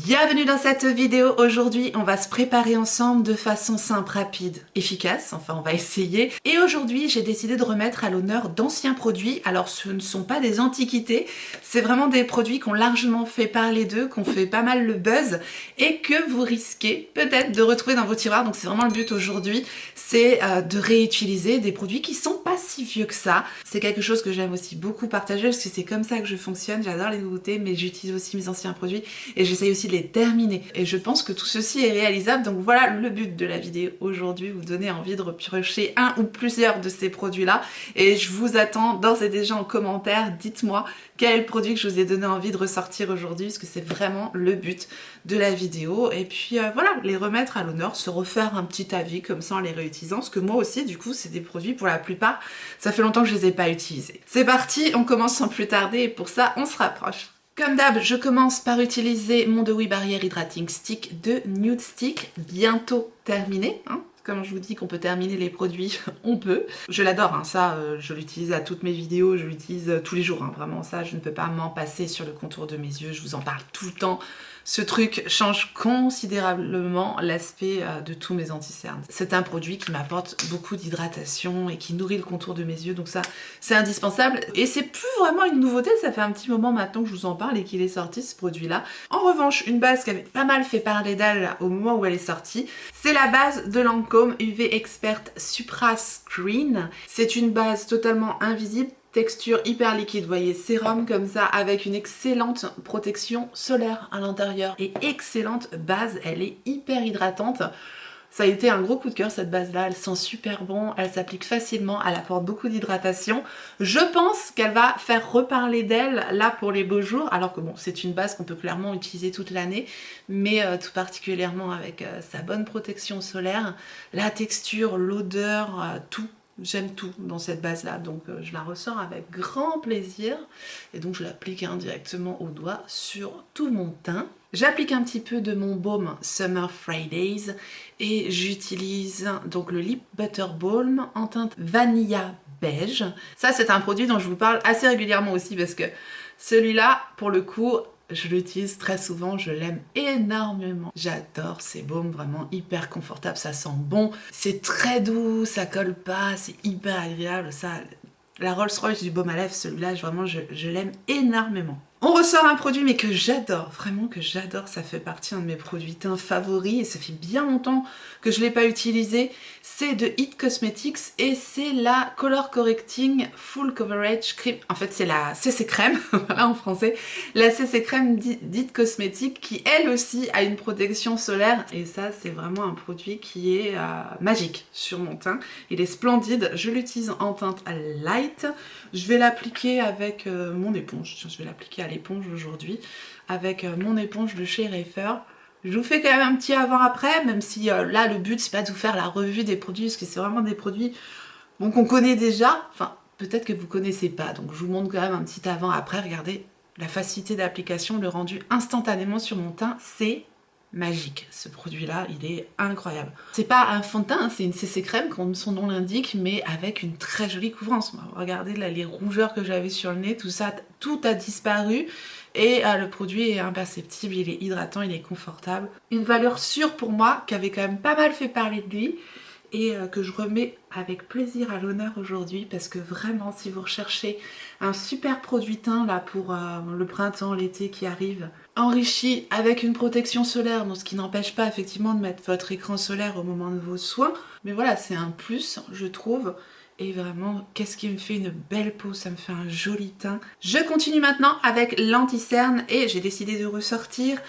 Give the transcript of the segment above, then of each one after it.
Bienvenue dans cette vidéo. Aujourd'hui, on va se préparer ensemble de façon simple, rapide, efficace. Enfin, on va essayer. Et aujourd'hui, j'ai décidé de remettre à l'honneur d'anciens produits. Alors, ce ne sont pas des antiquités. C'est vraiment des produits qui ont largement fait parler d'eux, qui ont fait pas mal le buzz et que vous risquez peut-être de retrouver dans vos tiroirs. Donc, c'est vraiment le but aujourd'hui. C'est de réutiliser des produits qui sont pas si vieux que ça. C'est quelque chose que j'aime aussi beaucoup partager parce que c'est comme ça que je fonctionne. J'adore les nouveautés, mais j'utilise aussi mes anciens produits et j'essaye aussi de les terminer. Et je pense que tout ceci est réalisable, donc voilà le but de la vidéo aujourd'hui, vous donner envie de repiocher un ou plusieurs de ces produits-là. Et je vous attends d'ores et déjà en commentaire, dites-moi quel est le produit que je vous ai donné envie de ressortir aujourd'hui, parce que c'est vraiment le but de la vidéo. Et puis voilà, les remettre à l'honneur, se refaire un petit avis comme ça en les réutilisant, parce que moi aussi, du coup, c'est des produits, pour la plupart, ça fait longtemps que je les ai pas utilisés. C'est parti, on commence sans plus tarder, et pour ça, on se rapproche. Comme d'hab, je commence par utiliser mon Dewy Barrier Hydrating Stick de Nude Stick, bientôt terminé, hein. Comme je vous dis qu'on peut terminer les produits, on peut. Je l'adore, hein, ça, je l'utilise à toutes mes vidéos, je l'utilise tous les jours, hein, vraiment ça, je ne peux pas m'en passer sur le contour de mes yeux, je vous en parle tout le temps. Ce truc change considérablement l'aspect de tous mes anti-cernes. C'est un produit qui m'apporte beaucoup d'hydratation et qui nourrit le contour de mes yeux, donc ça, c'est indispensable. Et c'est plus vraiment une nouveauté, ça fait un petit moment maintenant que je vous en parle et qu'il est sorti ce produit-là. En revanche, une base qui avait pas mal fait parler d'elle au moment où elle est sortie, c'est la base de Lancôme UV Expert Supra Screen. C'est une base totalement invisible, texture hyper liquide, vous voyez, sérum comme ça, avec une excellente protection solaire à l'intérieur et excellente base, elle est hyper hydratante. Ça a été un gros coup de cœur cette base là, elle sent super bon, elle s'applique facilement, elle apporte beaucoup d'hydratation. Je pense qu'elle va faire reparler d'elle là pour les beaux jours, alors que bon, c'est une base qu'on peut clairement utiliser toute l'année, mais tout particulièrement avec sa bonne protection solaire, la texture, l'odeur, tout. J'aime tout dans cette base là, donc je la ressors avec grand plaisir et donc je l'applique directement au doigt sur tout mon teint. J'applique un petit peu de mon baume Summer Fridays et j'utilise donc le Lip Butter Balm en teinte Vanilla Beige. Ça c'est un produit dont je vous parle assez régulièrement aussi parce que celui-là pour le coup je l'utilise très souvent, je l'aime énormément. J'adore ces baumes, vraiment hyper confortable, ça sent bon. C'est très doux, ça colle pas, c'est hyper agréable. Ça, la Rolls Royce du baume à lèvres, celui-là, vraiment, je l'aime énormément. On ressort un produit mais que j'adore, vraiment que j'adore, ça fait partie de mes produits teints favoris et ça fait bien longtemps que je ne l'ai pas utilisé. C'est de It Cosmetics et c'est la Color Correcting Full Coverage Cream. En fait c'est la CC Crème, voilà en français, la CC Crème d'It Cosmetics qui elle aussi a une protection solaire et ça c'est vraiment un produit qui est magique sur mon teint. Il est splendide, je l'utilise en teinte light. Je vais l'appliquer avec mon éponge, je vais l'appliquer à l'éponge aujourd'hui, avec mon éponge de chez Reifer. Je vous fais quand même un petit avant-après, même si là le but c'est pas de vous faire la revue des produits, parce que c'est vraiment des produits bon, qu'on connaît déjà, enfin peut-être que vous connaissez pas, donc je vous montre quand même un petit avant-après, regardez la facilité d'application, le rendu instantanément sur mon teint, c'est magique. Ce produit-là, il est incroyable. C'est pas un fond de teint, hein, c'est une CC crème, comme son nom l'indique, mais avec une très jolie couvrance. Regardez là, les rougeurs que j'avais sur le nez, tout ça, tout a disparu. Et le produit est imperceptible, il est hydratant, il est confortable. Une valeur sûre pour moi, qui avait quand même pas mal fait parler de lui, et que je remets avec plaisir à l'honneur aujourd'hui parce que vraiment si vous recherchez un super produit teint là pour le printemps, l'été qui arrive, enrichi avec une protection solaire, donc ce qui n'empêche pas effectivement de mettre votre écran solaire au moment de vos soins, mais voilà c'est un plus je trouve. Et vraiment, qu'est-ce qui me fait une belle peau, ça me fait un joli teint. Je continue maintenant avec l'anti-cerne et j'ai décidé de ressortir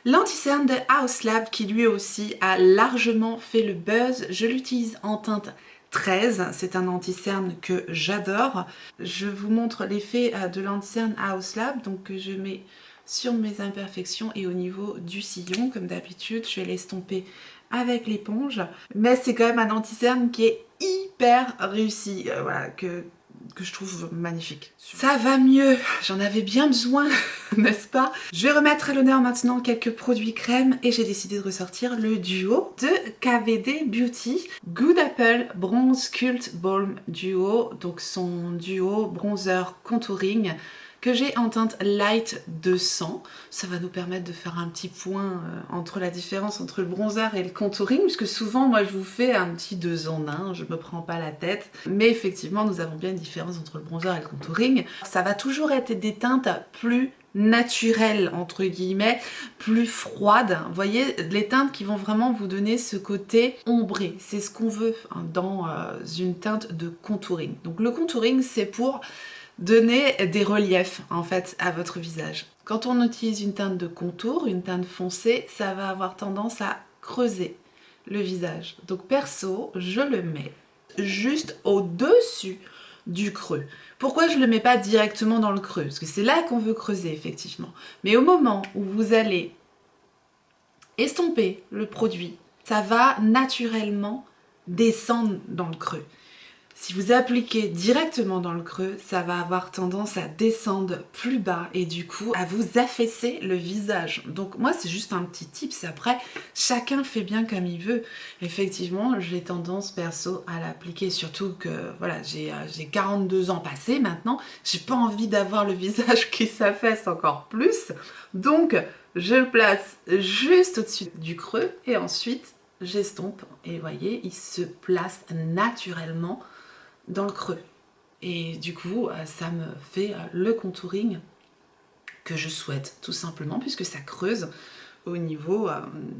l'anti-cerne de Haus Lab qui lui aussi a largement fait le buzz. Je l'utilise en teinte 13, c'est un anti-cerne que j'adore. Je vous montre l'effet de l'anti-cerne Haus Lab, donc que je mets sur mes imperfections et au niveau du sillon. Comme d'habitude, je vais l'estomper avec l'éponge, mais c'est quand même un anti-cerne qui est hyper réussi, voilà, que je trouve magnifique. Ça va mieux, j'en avais bien besoin, n'est-ce pas? Je vais remettre à l'honneur maintenant quelques produits crème et j'ai décidé de ressortir le duo de KVD Beauty Good Apple Bronze Cult Balm Duo, donc son duo bronzer contouring que j'ai en teinte Light 200. Ça va nous permettre de faire un petit point entre la différence entre le bronzer et le contouring, puisque souvent moi je vous fais un petit 2 en 1, je me prends pas la tête. Mais effectivement nous avons bien une différence entre le bronzer et le contouring. Ça va toujours être des teintes plus naturelles entre guillemets, plus froides. Vous voyez, les teintes qui vont vraiment vous donner ce côté ombré. C'est ce qu'on veut dans une teinte de contouring. Donc le contouring c'est pour donner des reliefs en fait à votre visage. Quand on utilise une teinte de contour, une teinte foncée, ça va avoir tendance à creuser le visage. Donc perso, je le mets juste au-dessus du creux. Pourquoi je ne le mets pas directement dans le creux? Parce que c'est là qu'on veut creuser effectivement. Mais au moment où vous allez estomper le produit, ça va naturellement descendre dans le creux. Si vous appliquez directement dans le creux, ça va avoir tendance à descendre plus bas et du coup à vous affaisser le visage. Donc moi c'est juste un petit tips, après chacun fait bien comme il veut. Effectivement j'ai tendance perso à l'appliquer, surtout que voilà j'ai 42 ans passés maintenant, j'ai pas envie d'avoir le visage qui s'affaisse encore plus. Donc je le place juste au-dessus du creux et ensuite j'estompe et vous voyez il se place naturellement dans le creux et du coup ça me fait le contouring que je souhaite tout simplement puisque ça creuse au niveau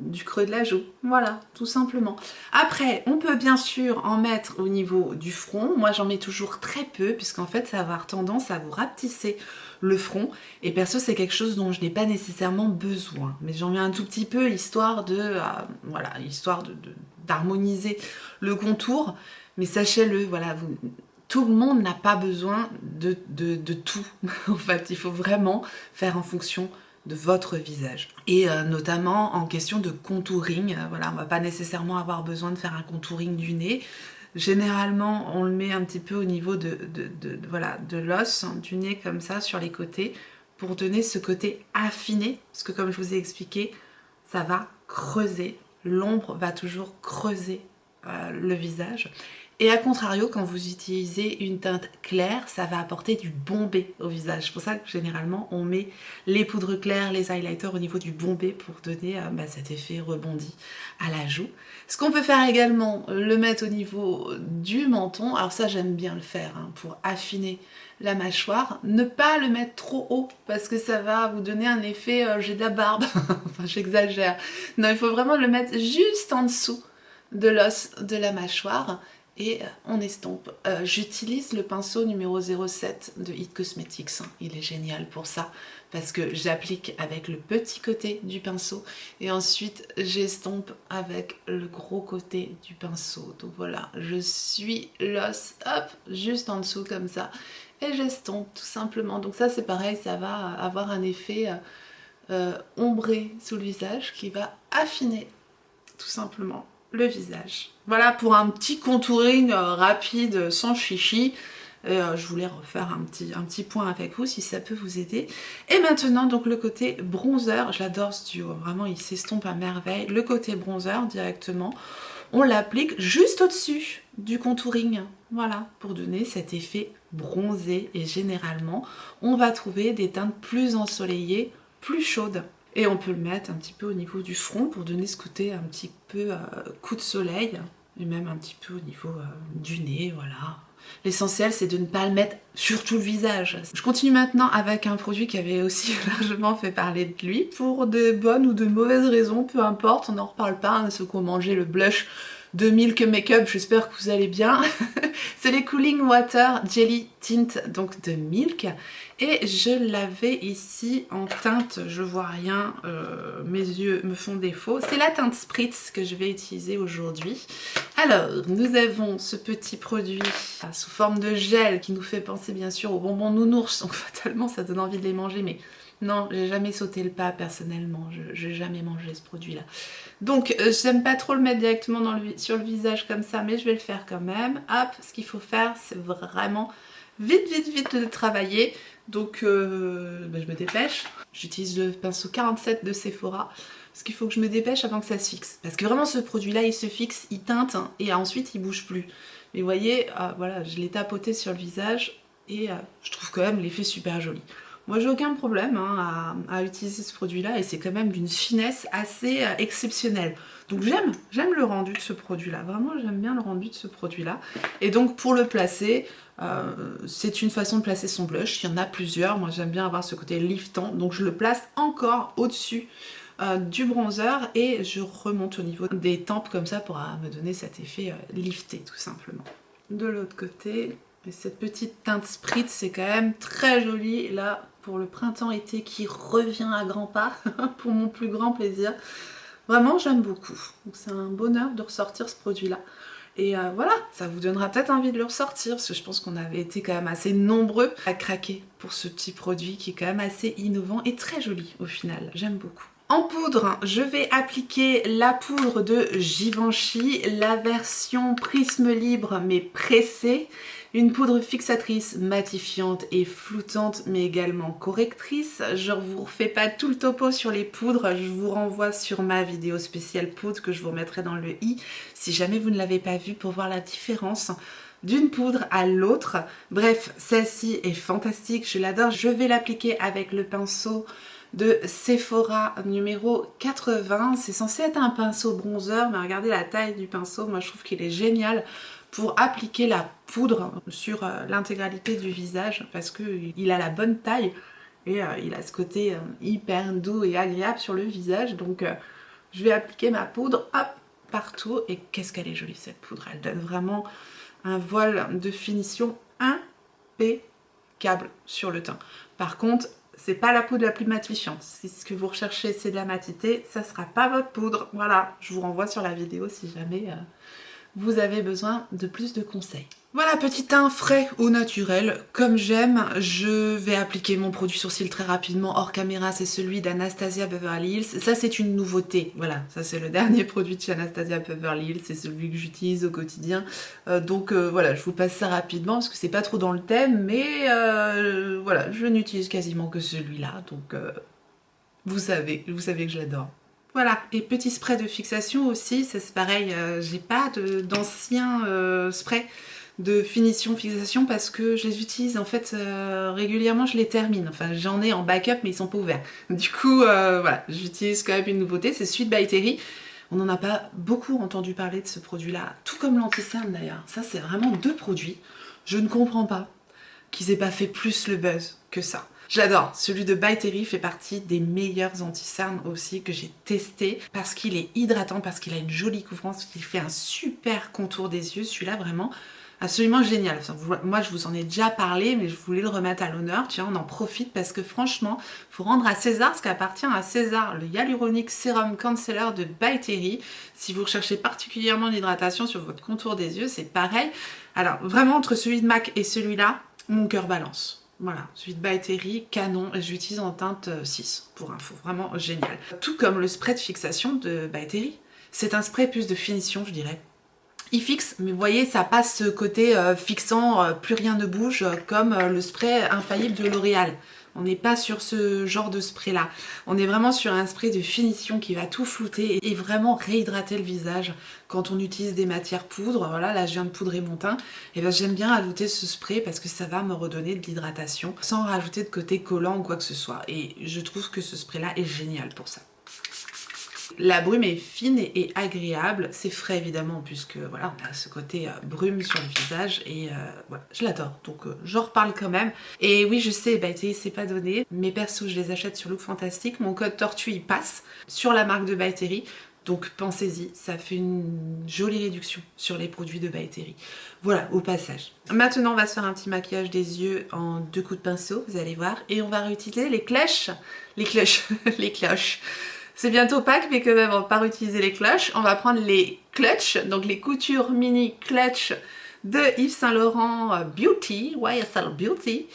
du creux de la joue, voilà, tout simplement. Après, on peut bien sûr en mettre au niveau du front, moi j'en mets toujours très peu puisqu'en fait ça va avoir tendance à vous rapetisser le front et perso c'est quelque chose dont je n'ai pas nécessairement besoin, mais j'en mets un tout petit peu histoire de, voilà, histoire d'harmoniser le contour, mais sachez-le, voilà, tout le monde n'a pas besoin de tout, en fait, il faut vraiment faire en fonction de votre visage. Et notamment en question de contouring, voilà, on va pas nécessairement avoir besoin de faire un contouring du nez. Généralement, on le met un petit peu au niveau voilà, de l'os, hein, du nez comme ça, sur les côtés, pour donner ce côté affiné, parce que comme je vous ai expliqué, ça va creuser, l'ombre va toujours creuser le visage. Et à contrario, quand vous utilisez une teinte claire, ça va apporter du bombé au visage. C'est pour ça que généralement, on met les poudres claires, les highlighters au niveau du bombé pour donner cet effet rebondi à la joue. Ce qu'on peut faire également, le mettre au niveau du menton. Alors ça, j'aime bien le faire hein, pour affiner la mâchoire. Ne pas le mettre trop haut parce que ça va vous donner un effet j'ai de la barbe. Enfin, j'exagère. Non, il faut vraiment le mettre juste en dessous de l'os de la mâchoire. Et on estompe. J'utilise le pinceau numéro 07 de It Cosmetics. Il est génial pour ça parce que j'applique avec le petit côté du pinceau et ensuite j'estompe avec le gros côté du pinceau. Donc voilà, je suis l'os, hop, juste en dessous comme ça et j'estompe tout simplement. Donc ça c'est pareil, ça va avoir un effet ombré sous le visage qui va affiner tout simplement le visage. Voilà pour un petit contouring rapide sans chichi. Et je voulais refaire un petit point avec vous si ça peut vous aider. Et maintenant donc le côté bronzer, j'adore ce duo, vraiment il s'estompe à merveille. Le côté bronzer directement, on l'applique juste au-dessus du contouring, voilà, pour donner cet effet bronzé. Et généralement on va trouver des teintes plus ensoleillées, plus chaudes. Et on peut le mettre un petit peu au niveau du front pour donner ce côté un petit peu coup de soleil. Et même un petit peu au niveau du nez, voilà. L'essentiel c'est de ne pas le mettre sur tout le visage. Je continue maintenant avec un produit qui avait aussi largement fait parler de lui. Pour de bonnes ou de mauvaises raisons, peu importe, on n'en reparle pas. Hein, ceux qui ont mangé le blush de Milk Makeup, j'espère que vous allez bien. C'est les Cooling Water Jelly Tint donc de Milk. Et je l'avais ici en teinte, je vois rien, mes yeux me font défaut. C'est la teinte Spritz que je vais utiliser aujourd'hui. Alors, nous avons ce petit produit sous forme de gel qui nous fait penser bien sûr aux bonbons nounours. Donc fatalement ça donne envie de les manger, mais non, j'ai jamais sauté le pas personnellement, je n'ai jamais mangé ce produit-là. Donc j'aime pas trop le mettre directement sur le visage comme ça, mais je vais le faire quand même. Hop, ce qu'il faut faire, c'est vraiment vite de travailler. Donc je me dépêche. J'utilise le pinceau 47 de Sephora. Parce qu'il faut que je me dépêche avant que ça se fixe. Parce que vraiment ce produit-là, il se fixe, il teinte et ensuite il bouge plus. Mais vous voyez, voilà, je l'ai tapoté sur le visage et je trouve quand même l'effet super joli. Moi j'ai aucun problème hein, à utiliser ce produit là et c'est quand même d'une finesse assez exceptionnelle. Donc j'aime le rendu de ce produit là, vraiment j'aime bien le rendu de ce produit là. Et donc pour le placer, c'est une façon de placer son blush, il y en a plusieurs, moi j'aime bien avoir ce côté liftant, donc je le place encore au-dessus du bronzer et je remonte au niveau des tempes comme ça pour me donner cet effet lifté tout simplement. De l'autre côté, et cette petite teinte spritz c'est quand même très joli là pour le printemps-été qui revient à grands pas pour mon plus grand plaisir. Vraiment j'aime beaucoup, donc c'est un bonheur de ressortir ce produit là. Et voilà, ça vous donnera peut-être envie de le ressortir parce que je pense qu'on avait été quand même assez nombreux à craquer pour ce petit produit qui est quand même assez innovant et très joli au final, j'aime beaucoup. En poudre, je vais appliquer la poudre de Givenchy, la version prisme libre mais pressée. Une poudre fixatrice, matifiante et floutante mais également correctrice. Je ne vous refais pas tout le topo sur les poudres, je vous renvoie sur ma vidéo spéciale poudre que je vous remettrai dans le i si jamais vous ne l'avez pas vue pour voir la différence d'une poudre à l'autre. Bref, celle-ci est fantastique, je l'adore. Je vais l'appliquer avec le pinceau de Sephora numéro 80. C'est censé être un pinceau bronzer, mais regardez la taille du pinceau, moi je trouve qu'il est génial pour appliquer la poudre sur l'intégralité du visage parce qu'il a la bonne taille et il a ce côté hyper doux et agréable sur le visage. Donc je vais appliquer ma poudre hop, partout et qu'est-ce qu'elle est jolie cette poudre, elle donne vraiment un voile de finition impeccable sur le teint. Par contre, c'est pas la poudre la plus matifiante. Si ce que vous recherchez c'est de la matité, ça sera pas votre poudre. Voilà, je vous renvoie sur la vidéo si jamais vous avez besoin de plus de conseils. Voilà, petit teint frais ou naturel, comme j'aime. Je vais appliquer mon produit sourcil très rapidement hors caméra, c'est celui d'Anastasia Beverly Hills. Ça c'est une nouveauté, voilà, ça c'est le dernier produit de chez Anastasia Beverly Hills, c'est celui que j'utilise au quotidien. Voilà, je vous passe ça rapidement parce que c'est pas trop dans le thème, mais voilà, je n'utilise quasiment que celui-là, donc vous savez que je l'adore. Voilà, et petit spray de fixation aussi, c'est pareil, j'ai pas d'anciens sprays de finition fixation parce que je les utilise en fait régulièrement, je les termine. Enfin j'en ai en backup mais ils sont pas ouverts. Du coup voilà, j'utilise quand même une nouveauté, c'est Sweet by Terry. On n'en a pas beaucoup entendu parler de ce produit là, tout comme l'anti-cerne d'ailleurs. Ça c'est vraiment deux produits, je ne comprends pas qu'ils aient pas fait plus le buzz que ça. J'adore, celui de By Terry fait partie des meilleurs anti-cernes aussi que j'ai testé parce qu'il est hydratant, parce qu'il a une jolie couvrance, qu'il fait un super contour des yeux, celui-là vraiment absolument génial. Enfin, moi je vous en ai déjà parlé mais je voulais le remettre à l'honneur, tiens on en profite parce que franchement il faut rendre à César ce qui appartient à César, le Hyaluronic Serum Concealer de By Terry. Si vous recherchez particulièrement l'hydratation sur votre contour des yeux c'est pareil. Alors vraiment entre celui de MAC et celui-là, mon cœur balance. Voilà, celui de By Terry, canon, et j'utilise en teinte 6 pour info, vraiment génial. Tout comme le spray de fixation de By Terry, c'est un spray plus de finition je dirais. Il fixe, mais vous voyez ça passe ce côté fixant, plus rien ne bouge, comme le spray infaillible de L'Oréal. On n'est pas sur ce genre de spray là, on est vraiment sur un spray de finition qui va tout flouter et vraiment réhydrater le visage quand on utilise des matières poudres. Voilà, là je viens de poudrer mon teint, et ben j'aime bien ajouter ce spray parce que ça va me redonner de l'hydratation sans rajouter de côté collant ou quoi que ce soit, et je trouve que ce spray là est génial pour ça. La brume est fine et agréable, c'est frais évidemment puisque voilà on a ce côté brume sur le visage et voilà, je l'adore donc j'en reparle quand même. Et oui je sais, By Terry c'est pas donné, mais perso je les achète sur Look Fantastic, mon code tortue il passe sur la marque de By Terry, donc pensez-y, ça fait une jolie réduction sur les produits de By Terry. Voilà, au passage. Maintenant on va se faire un petit maquillage des yeux en 2 coups de pinceau, vous allez voir, et on va réutiliser les cloches. C'est bientôt Pâques, mais quand même, on va pas réutiliser les cloches. On va prendre les clutches, donc les coutures mini clutch de Yves Saint Laurent Beauty, YSL Beauty.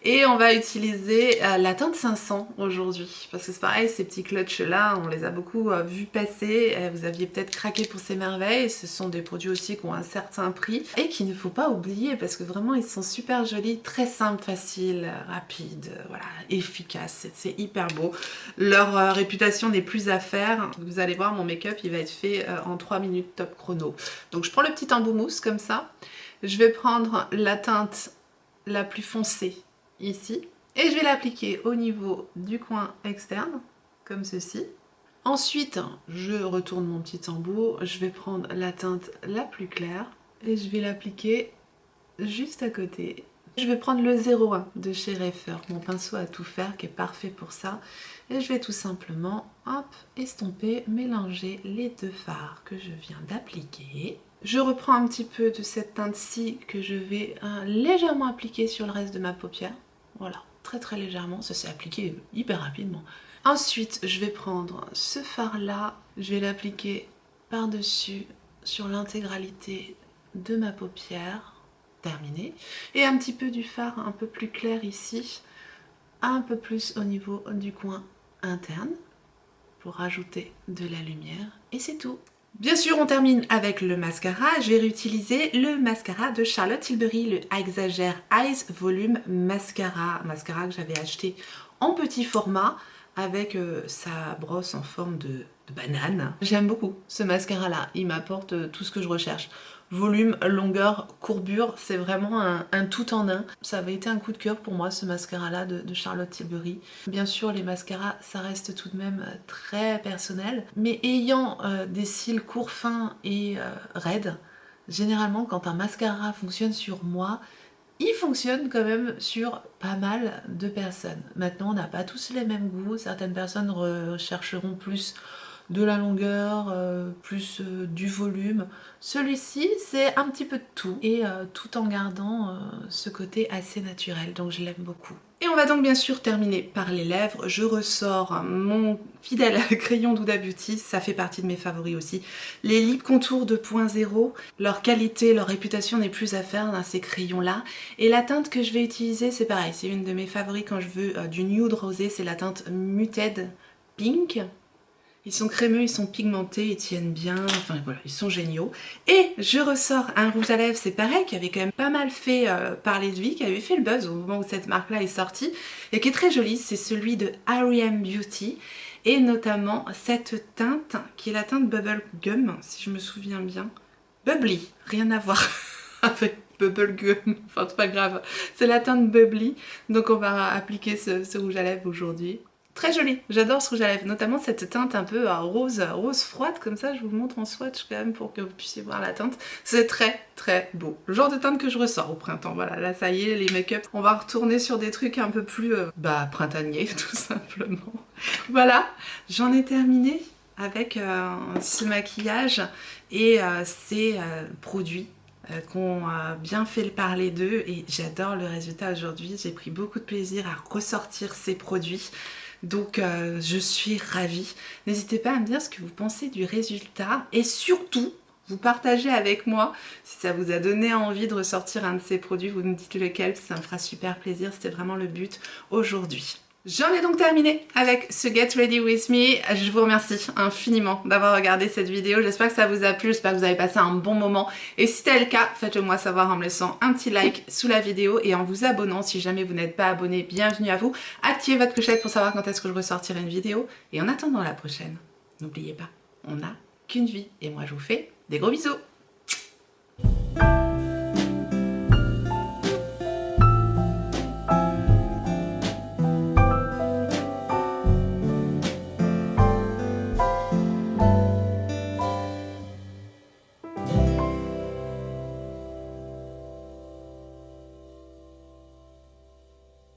Et on va utiliser la teinte 500 aujourd'hui. Parce que c'est pareil, ces petits clutches là, on les a beaucoup vus passer. Vous aviez peut-être craqué pour ces merveilles. Ce sont des produits aussi qui ont un certain prix. Et qu'il ne faut pas oublier parce que vraiment ils sont super jolis, très simples, faciles, rapides, voilà, efficaces. C'est hyper beau. Leur réputation n'est plus à faire. Vous allez voir, mon make-up il va être fait en 3 minutes top chrono. Donc je prends le petit embout mousse comme ça. Je vais prendre la teinte la plus foncée ici Et je vais l'appliquer au niveau du coin externe, comme ceci. Ensuite, je retourne mon petit embout, je vais prendre la teinte la plus claire et je vais l'appliquer juste à côté. Je vais prendre le 01 de chez Reifer, mon pinceau à tout faire qui est parfait pour ça. Et je vais tout simplement, hop, estomper, mélanger les deux fards que je viens d'appliquer. Je reprends un petit peu de cette teinte-ci que je vais légèrement appliquer sur le reste de ma paupière. Voilà, très légèrement, ça s'est appliqué hyper rapidement. Ensuite, je vais prendre ce fard-là, je vais l'appliquer par-dessus sur l'intégralité de ma paupière, terminé. Et un petit peu du fard un peu plus clair ici, un peu plus au niveau du coin interne, pour rajouter de la lumière. Et c'est tout. Bien sûr, on termine avec le mascara. Je vais réutiliser le mascara de Charlotte Tilbury, le Exagger Eyes Volume Mascara. Mascara que j'avais acheté en petit format, avec sa brosse en forme de banane. J'aime beaucoup ce mascara là, il m'apporte tout ce que je recherche. Volume, longueur, courbure, c'est vraiment un tout en un. Ça avait été un coup de cœur pour moi ce mascara là de Charlotte Tilbury. Bien sûr les mascaras ça reste tout de même très personnel, mais ayant des cils courts, fins et raides, généralement quand un mascara fonctionne sur moi, il fonctionne quand même sur pas mal de personnes. Maintenant, on n'a pas tous les mêmes goûts. Certaines personnes rechercheront plus de la longueur, plus du volume. Celui-ci, c'est un petit peu de tout. Et tout en gardant ce côté assez naturel. Donc, je l'aime beaucoup. Et on va donc bien sûr terminer par les lèvres. Je ressors mon fidèle crayon d'Huda Beauty, ça fait partie de mes favoris aussi. Les Lip Contour 2.0, leur qualité, leur réputation n'est plus à faire dans ces crayons-là. Et la teinte que je vais utiliser, c'est pareil, c'est une de mes favoris quand je veux du nude rosé, c'est la teinte Muted Pink. Ils sont crémeux, ils sont pigmentés, ils tiennent bien, enfin voilà, ils sont géniaux. Et je ressors un rouge à lèvres, c'est pareil, qui avait quand même pas mal fait parler de lui, qui avait fait le buzz au moment où cette marque-là est sortie, et qui est très joli, c'est celui de R.E.M. Beauty, et notamment cette teinte, qui est la teinte Bubble Gum, si je me souviens bien. Bubbly, rien à voir avec Bubble Gum, enfin c'est pas grave, c'est la teinte Bubbly, donc on va appliquer ce rouge à lèvres aujourd'hui. Très joli, j'adore ce rouge à lèvres, notamment cette teinte un peu rose froide comme ça, je vous montre en swatch quand même pour que vous puissiez voir la teinte. C'est très beau, le genre de teinte que je ressors au printemps, voilà, là ça y est, les make-up, on va retourner sur des trucs un peu plus, printaniers tout simplement. Voilà, j'en ai terminé avec ce maquillage et ces produits qu'on a bien fait parler d'eux et j'adore le résultat aujourd'hui, j'ai pris beaucoup de plaisir à ressortir ces produits. Donc je suis ravie. N'hésitez pas à me dire ce que vous pensez du résultat et surtout, vous partagez avec moi si ça vous a donné envie de ressortir un de ces produits. Vous me dites lequel, ça me fera super plaisir. C'était vraiment le but aujourd'hui. J'en ai donc terminé avec ce Get Ready With Me. Je vous remercie infiniment d'avoir regardé cette vidéo. J'espère que ça vous a plu, j'espère que vous avez passé un bon moment. Et si c'est le cas, faites-le moi savoir en me laissant un petit like sous la vidéo et en vous abonnant. Si jamais vous n'êtes pas abonné, bienvenue à vous. Activez votre clochette pour savoir quand est-ce que je ressortirai une vidéo. Et en attendant la prochaine, n'oubliez pas, on n'a qu'une vie. Et moi je vous fais des gros bisous.